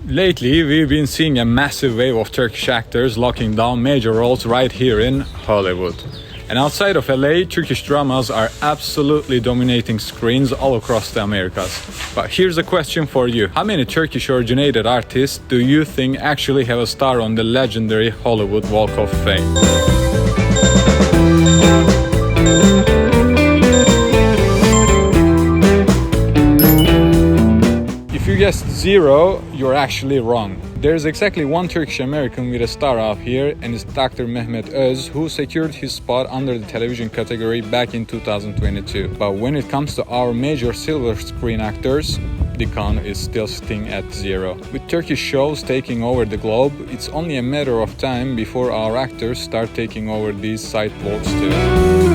Lately, we've been seeing a massive wave of Turkish actors locking down major roles right here in Hollywood. And outside of LA, Turkish dramas are absolutely dominating screens all across the Americas. But here's a question for you. How many Turkish-originated artists do you think actually have a star on the legendary Hollywood Walk of Fame? If you guessed zero, you're actually wrong. There's exactly one Turkish American with a star out here, and it's Dr. Mehmet Öz, who secured his spot under the television category back in 2022. But when it comes to our major silver screen actors, the count is still sitting at zero. With Turkish shows taking over the globe, it's only a matter of time before our actors start taking over these sidewalks too.